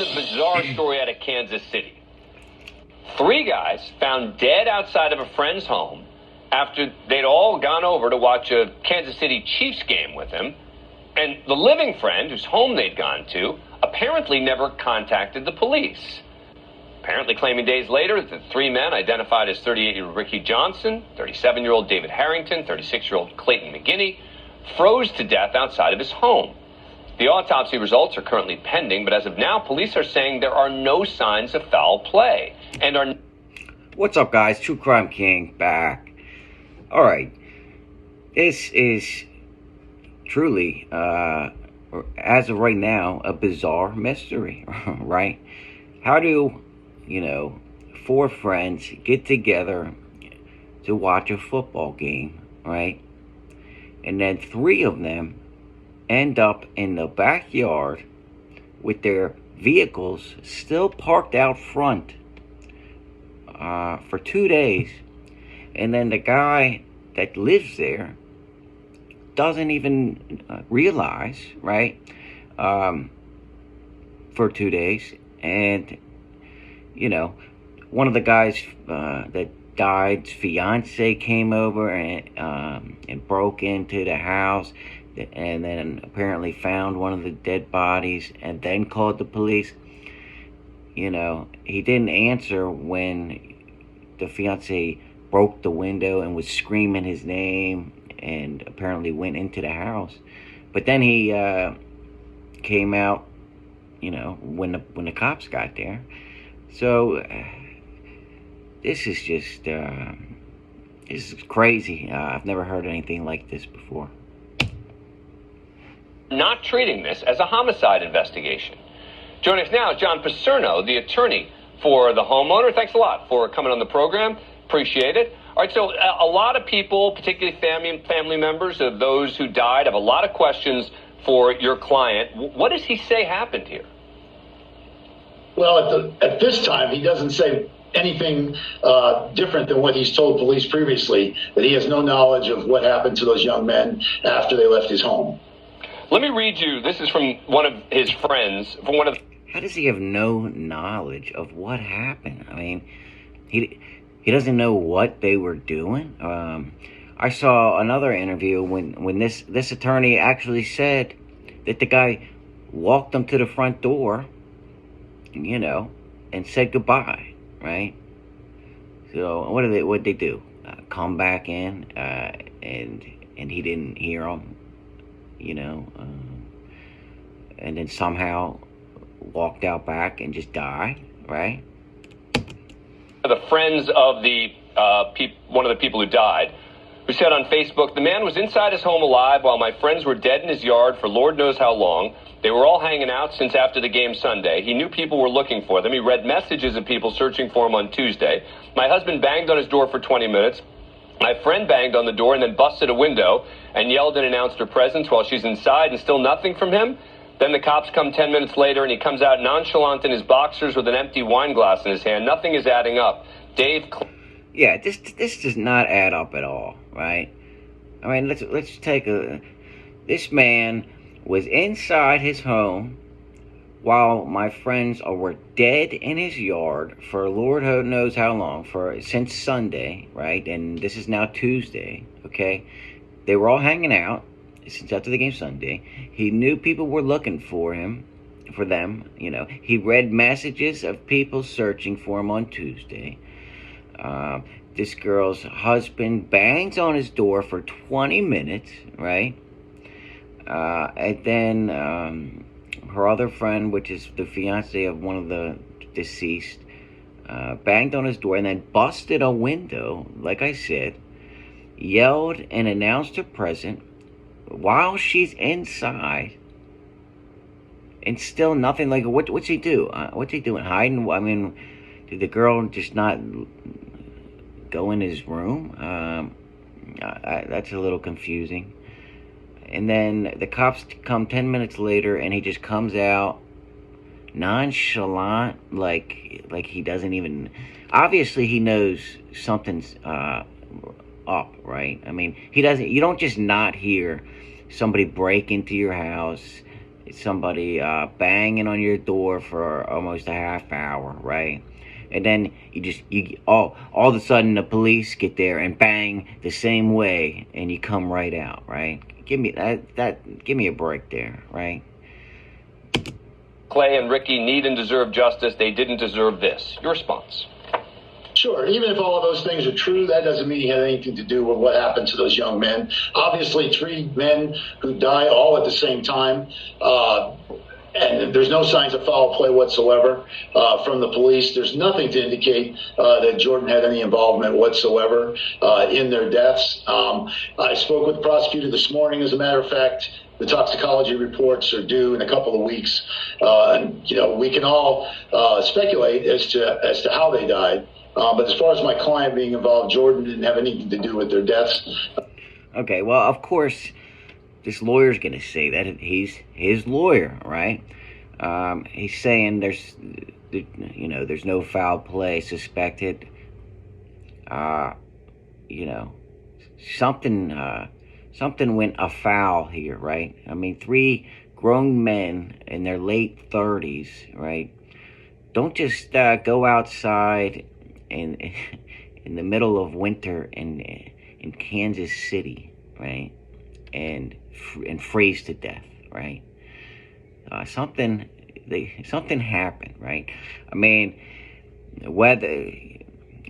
the bizarre story out of Kansas City. 3 guys found dead outside of a friend's home after they'd all gone over to watch a Kansas City Chiefs game with him. And the living friend, whose home they'd gone to, apparently never contacted the police. Apparently claiming days later that the 3 men identified as 38-year-old Ricky Johnson, 37-year-old David Harrington, 36-year-old Clayton McGinney, froze to death outside of his home. The autopsy results are currently pending, but as of now, police are saying there are no signs of foul play and are... What's up, guys? True Crime King back. All right. This is truly, as of right now, a bizarre mystery, right? How do, 4 friends get together to watch a football game, right? And then 3 of them end up in the backyard with their vehicles still parked out front for 2 days, and then the guy that lives there doesn't even realize, right, for 2 days. And one of the guys that died's fiance came over and broke into the house, and then apparently found one of the dead bodies and then called the police. He didn't answer when the fiance broke the window and was screaming his name and apparently went into the house. But then he came out, when the cops got there. So this is just this is crazy. I've never heard anything like this before. Not treating this as a homicide investigation. Joining us now is John Paserno, the attorney for the homeowner. Thanks a lot for coming on the program. Appreciate it. All right, so a lot of people, particularly family members of those who died, have a lot of questions for your client. What does he say happened here? Well, at this time, he doesn't say anything different than what he's told police previously, that he has no knowledge of what happened to those young men after they left his home. Let me read you. This is from one of his friends. How does he have no knowledge of what happened? I mean, he doesn't know what they were doing. I saw another interview when this attorney actually said that the guy walked them to the front door, and said goodbye, right? So what'd they do? Come back in, and he didn't hear them. And then somehow walked out back and just died, right? The friends of the one of the people who died, who said on Facebook, "The man was inside his home alive while my friends were dead in his yard for Lord knows how long. They were all hanging out since after the game Sunday. He knew people were looking for them. He read messages of people searching for him on Tuesday. My husband banged on his door for 20 minutes. My friend banged on the door and then busted a window and yelled and announced her presence while she's inside, and still nothing from him. Then the cops come 10 minutes later, and he comes out nonchalant in his boxers with an empty wine glass in his hand. Nothing is adding up. Dave..." Yeah, this does not add up at all, right? I mean, let's take this man was inside his home while my friends were dead in his yard for Lord knows how long, since Sunday, right? And this is now Tuesday, okay? They were all hanging out since after the game Sunday. He knew people were looking for them. He read messages of people searching for him on Tuesday. This girl's husband bangs on his door for 20 minutes, right? And then her other friend, which is the fiance of one of the deceased, banged on his door and then busted a window, like I said, yelled and announced her presence while she's inside, and still nothing. Like, what's he do? What's he doing? Hiding? I mean, did the girl just not go in his room? That's a little confusing. And then the cops come 10 minutes later, and he just comes out nonchalant, like he doesn't even... Obviously, he knows something's up, right? I mean, you don't just not hear somebody break into your house, somebody banging on your door for almost a half hour, right? And then all of a sudden the police get there and bang the same way, and you come right out, right? Give me give me a break there, right? Clay and Ricky need and deserve justice. They didn't deserve this. Your response? Sure. Even if all of those things are true, that doesn't mean he had anything to do with what happened to those young men. Obviously, 3 men who die all at the same time. And there's no signs of foul play whatsoever from the police. There's nothing to indicate that Jordan had any involvement whatsoever in their deaths. I spoke with the prosecutor this morning, as a matter of fact. The toxicology reports are due in a couple of weeks. And, we can all speculate as to how they died. But as far as my client being involved, Jordan didn't have anything to do with their deaths. Okay, well, of course, this lawyer's going to say that. He's his lawyer, right? He's saying there's no foul play suspected. Something went afoul here, right? I mean, 3 grown men in their late 30s, right? Don't just go outside in the middle of winter in Kansas City, right? And freeze to death, right? Something happened, right? I mean, whether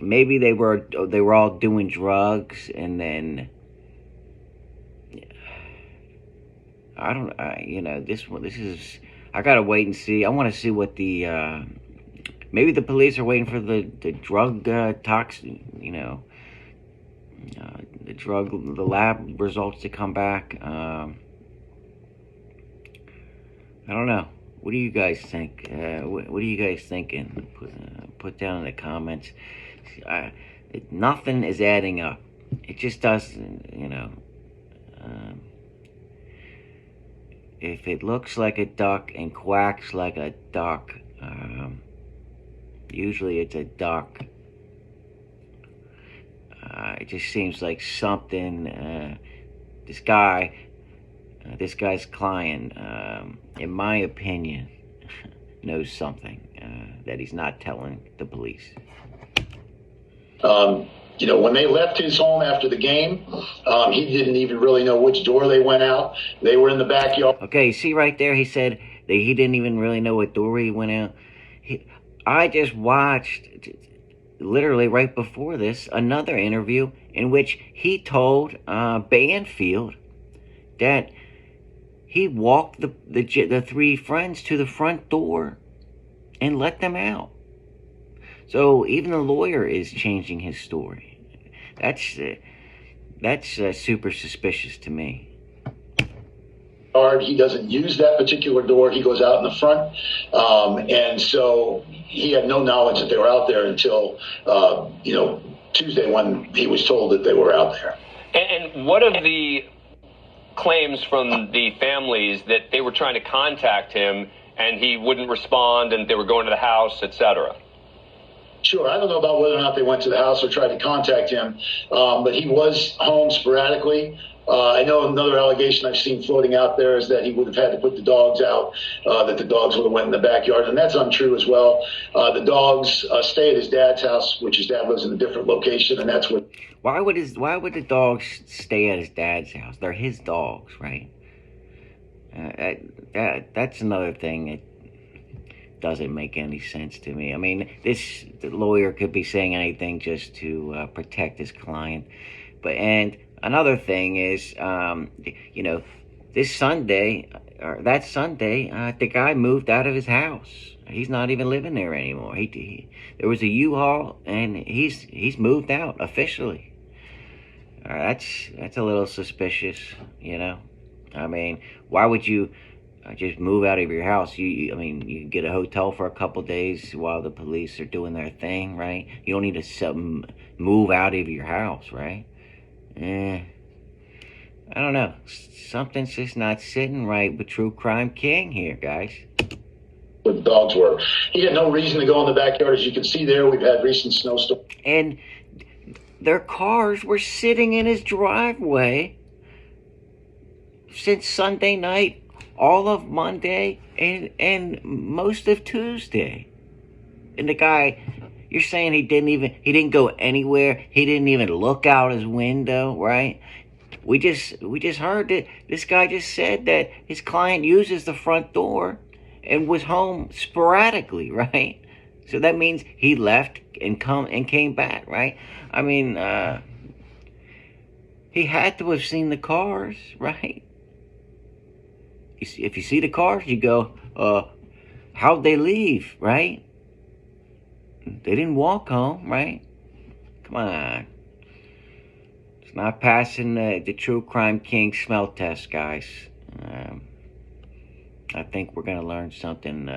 maybe they were all doing drugs, and then I don't, this is, I gotta wait and see. I want to see what the maybe the police are waiting for the drug the lab results to come back. I don't know. What do you guys think? What are you guys thinking? Put down in the comments. Nothing is adding up. It just doesn't, if it looks like a duck and quacks like a duck, usually it's a duck. It just seems like something, this guy's client, in my opinion, knows something that he's not telling the police. When they left his home after the game, he didn't even really know which door they went out. They were in the backyard. Okay, see right there, he said that he didn't even really know what door he went out. I just watched, literally right before this, another interview in which he told Banfield that he walked the 3 friends to the front door and let them out. So even the lawyer is changing his story. That's super suspicious to me. He doesn't use that particular door. He goes out in the front. And so he had no knowledge that they were out there until, Tuesday, when he was told that they were out there. And what of the claims from the families that they were trying to contact him and he wouldn't respond, and they were going to the house, etc.? Sure. I don't know about whether or not they went to the house or tried to contact him, but he was home sporadically. I know another allegation I've seen floating out there is that he would have had to put the dogs out, that the dogs would have went in the backyard, and that's untrue as well. The dogs stay at his dad's house, which his dad lives in a different location, and that's what. Why would the dogs stay at his dad's house? They're his dogs, right? That's another thing that doesn't make any sense to me. I mean, the lawyer could be saying anything just to protect his client. And another thing is, this Sunday, or that Sunday, the guy moved out of his house. He's not even living there anymore. There was a U-Haul, and he's moved out officially. That's a little suspicious, I mean, why would you just move out of your house? You get a hotel for a couple days while the police are doing their thing, right? You don't need to move out of your house, right? I don't know. Something's just not sitting right with True Crime King here, guys. Where the dogs were. He had no reason to go in the backyard. As you can see there, we've had recent snowstorms. And their cars were sitting in his driveway since Sunday night all of Monday and most of Tuesday. And the guy, you're saying he didn't go anywhere. He didn't even look out his window, right? We just heard that this guy just said that his client uses the front door and was home sporadically, right? So that means he left and came back, right? I mean, he had to have seen the cars, right? If you see the cars, you go, how'd they leave, right? They didn't walk home, right? Come on. It's not passing the True Crime King smell test, guys. I think we're going to learn something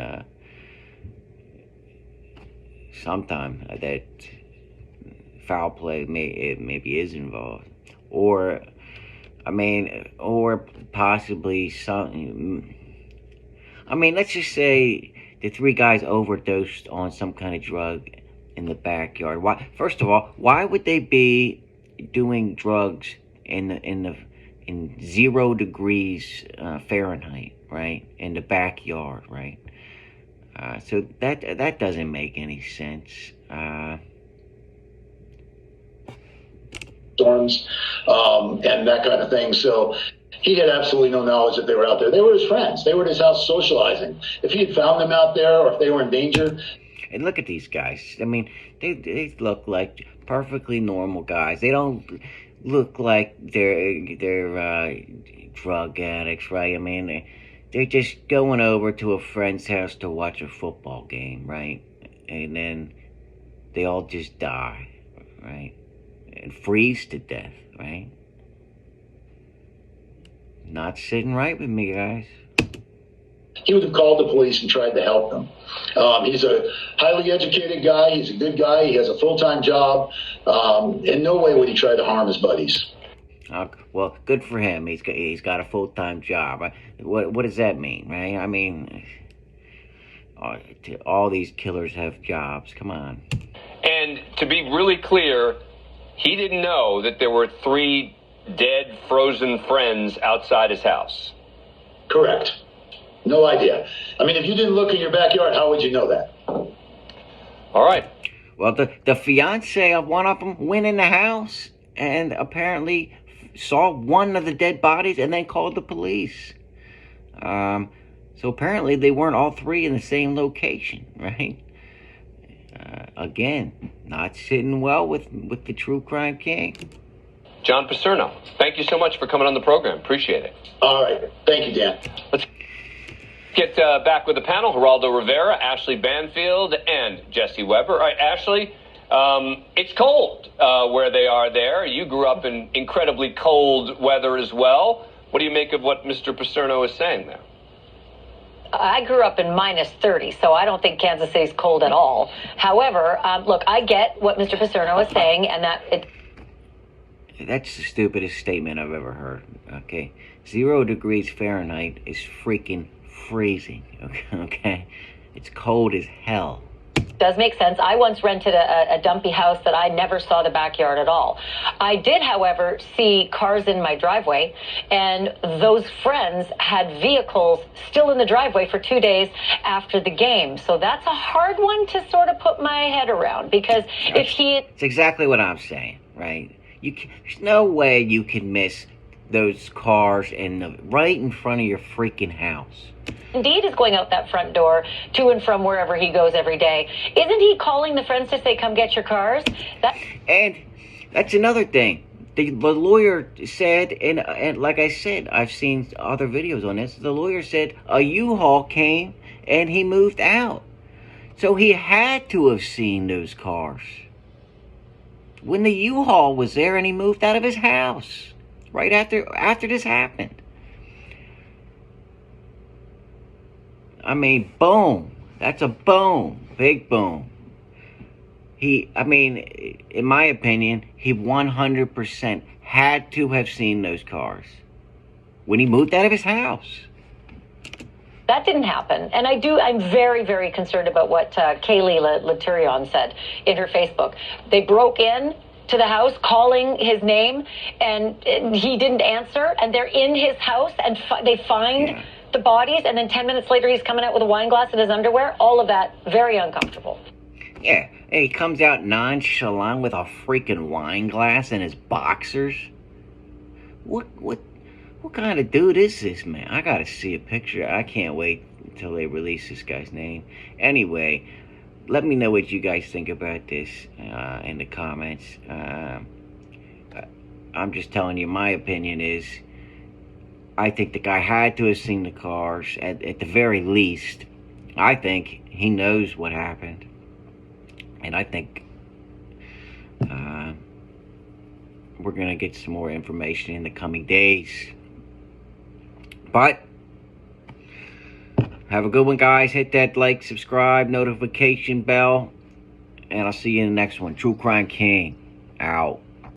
sometime that foul play maybe is involved. Or possibly something. I mean, let's just say the three guys overdosed on some kind of drug in the backyard. Why? First of all, why would they be doing drugs in 0 degrees Fahrenheit, right? In the backyard, right? So that doesn't make any sense. Storms, and that kind of thing. So he had absolutely no knowledge that they were out there. They were his friends. They were at his house socializing. If he had found them out there, or if they were in danger. And look at these guys. I mean, they look like perfectly normal guys. They don't look like they're drug addicts, right? I mean, they're just going over to a friend's house to watch a football game, right? And then they all just die, right? And freeze to death, right? Not sitting right with me, guys. He would have called the police and tried to help them. He's a highly educated guy. He's a good guy. He has a full-time job. In no way would he try to harm his buddies. Well, good for him. He's got a full-time job. What does that mean, right? I mean, all these killers have jobs. Come on. And to be really clear, he didn't know that there were 3 dead, frozen friends outside his house. Correct. No idea. I mean, if you didn't look in your backyard, how would you know that? All right. Well, the fiance of one of them went in the house and apparently saw one of the dead bodies and then called the police. So apparently they weren't all 3 in the same location, right? Again, not sitting well with the True Crime King. John Paserno, thank you so much for coming on the program. Appreciate it. All right. Thank you, Dan. Let's get back with the panel. Geraldo Rivera, Ashley Banfield, and Jesse Weber. All right, Ashley, it's cold where they are there. You grew up in incredibly cold weather as well. What do you make of what Mr. Paserno is saying there? I grew up in minus 30, so I don't think Kansas City's cold at all. However, look, I get what Mr. Paserno is saying, and that's the stupidest statement I've ever heard, okay? 0 degrees Fahrenheit is freaking freezing, okay? It's cold as hell. does make sense. I once rented a dumpy house that I never saw the backyard at all. I did, however, see cars in my driveway, and those friends had vehicles still in the driveway for 2 days after the game. So that's a hard one to sort of put my head around, because if he... It's exactly what I'm saying, right? There's no way you can miss those cars right in front of your freaking house. Indeed is going out that front door to and from wherever he goes every day. Isn't he calling the friends to say, come get your cars? And that's another thing. The lawyer said, and like I said, I've seen other videos on this, the lawyer said a U-Haul came and he moved out. So he had to have seen those cars when the U-Haul was there and he moved out of his house right after this happened. I mean, boom. That's a boom. Big boom. In my opinion, he 100% had to have seen those cars when he moved out of his house. That didn't happen. And I'm very, very concerned about what Kaylee Laturion said in her Facebook. They broke in to the house calling his name, and he didn't answer, and they're in his house, and they find the bodies, and then 10 minutes later he's coming out with a wine glass in his underwear. All of that, very uncomfortable. Yeah, and he comes out nonchalant with a freaking wine glass in his boxers. What kind of dude is this, man? I gotta see a picture. I can't wait until they release this guy's name. Anyway, let me know what you guys think about this in the comments. I'm just telling you, my opinion is, I think the guy had to have seen the cars, at the very least. I think he knows what happened. And I think we're going to get some more information in the coming days. But have a good one, guys. Hit that like, subscribe, notification bell. And I'll see you in the next one. True Crime King, out.